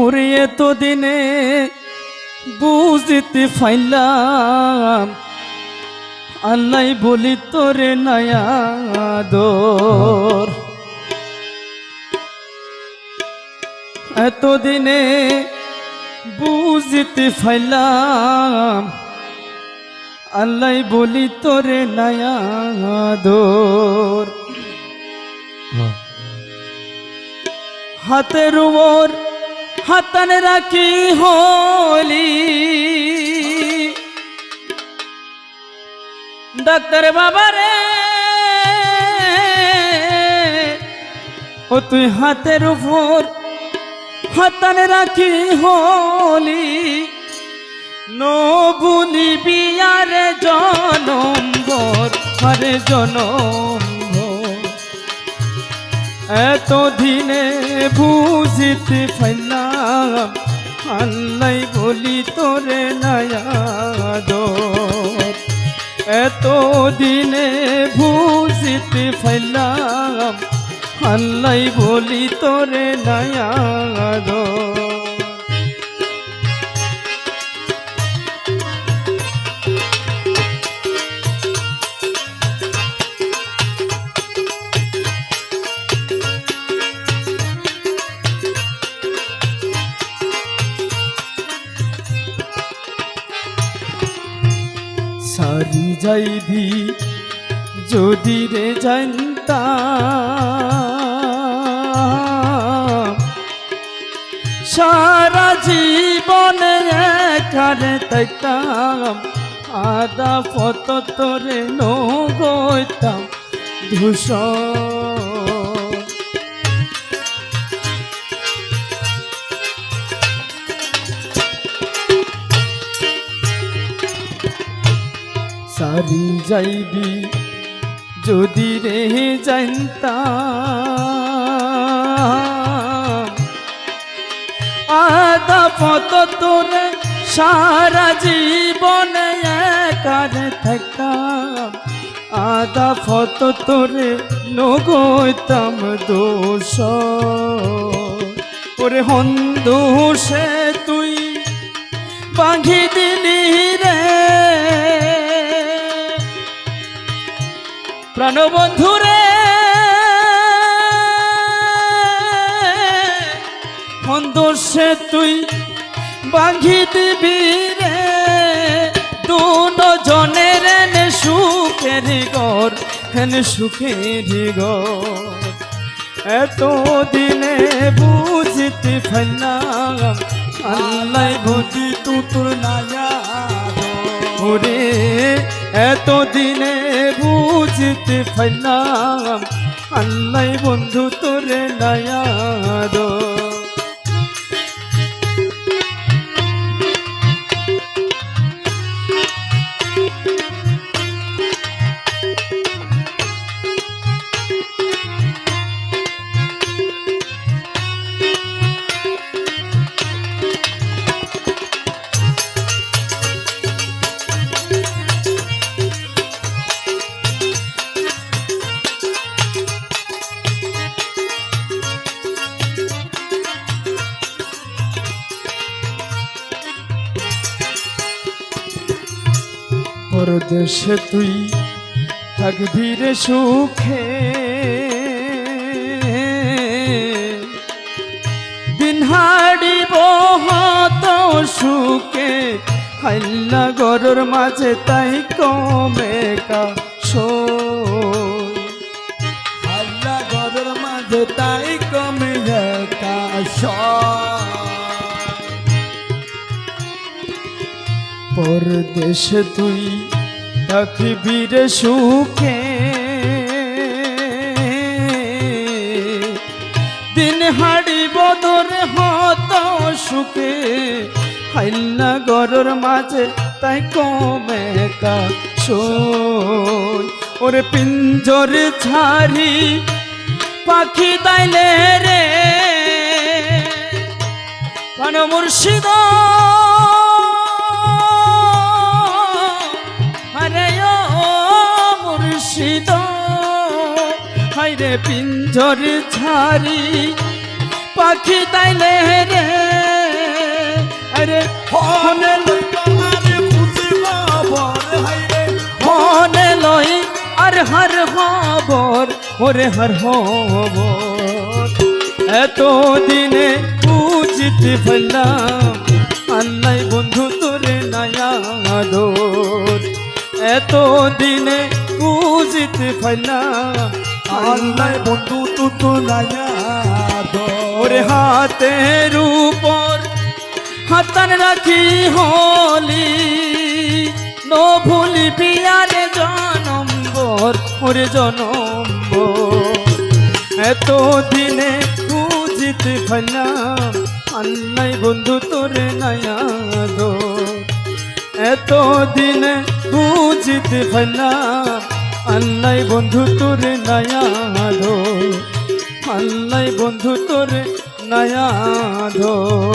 ওরে এতদিনে বুঝতে ফাইলাম আল্লাহ বলি তোরে নায়াদর। এতদিনে বুঝতে ফাইলাম আল্লাহ বলি তোরে নায়াদর। হাতের উপর হাতান রাখি হলি ডাক্তার বাবা রে, ও তুই হাতের উপর হাতান রাখি হলি নো ভুলিবি আরে জনম ভর, আরে জনম ভর। এতদিনে বুঝিতে পাইলাম আল্লাহ বলি তোরে নায়াদর। এতদিনে বুঝিতে পাইলাম আল্লাহ বলি তোরে নায়াদর। সারি যাইবি যদি রে জানতাম সারা জীবনে একারে তাইতাম আদা পত তোরে নগইতাম ধূসর। সারি যাইবি যদি রে জানতাম আদা পত তোরে সারা জীবনে একারে থাকতাম আদা পত তোরে নগইতাম দোষর। ওরে হন্দোষে তুই বাঁধি দিলি রে প্রাণবন্ধুরে, হন্দোষে তুই বাঁধি দিবি রে দুজনের এনে সুখের ঘর, হেনে সুখের ঘর। এতদিনে বুঝিতে পাইলাম আল্লাহ বুঝি তুতুর নায়াদর। এতদিনে বুঝিতে পাইলাম আল্লাহ বন্ধু তোরে নায়াদর। পরদেশে তুই থাকবি রে সুখে দিন হাড়িব হত সুখে হাইল্লা গরর মাঝে তাই কমে কাশোই। হাইল্লা গরর মাঝে তাই কমে কাশোই। পরদেশে তুই থাকবি রে সুখে দিন হাড়িব তোরে হত সুখে হাইল্লা গরর মাঝে তাই কমে কাশোই। ওরে পিঞ্জরে ছাড়ি পাখি তাইলে রে প্রাণ মুর্শিদ, আরে ও মুর্শিদ হাইরে পিঞ্জর ছাড়ি পাখি তাইলে রে ওরে হার হব এত দিনে বুঝতে পারলাম আল্লাহ বন্ধু তোরে নায়া দোর এত দিনে বুঝতে পারলাম আল্লাহ বন্ধু তু তো নায়া ওরে হাতের উপর হাতান রাখি হলি নো ভুলিবি আরে জনম্বর ওরে জনম্বর এত দিনে বুঝতে পারলাম আল্লাহ বন্ধু তোরে নায়া দোর এত দিনে বুঝতে পারলাম আল্লাহ বন্ধু তোরে নায়া দোর আল্লাহ বন্ধু তোরে নায়া দোর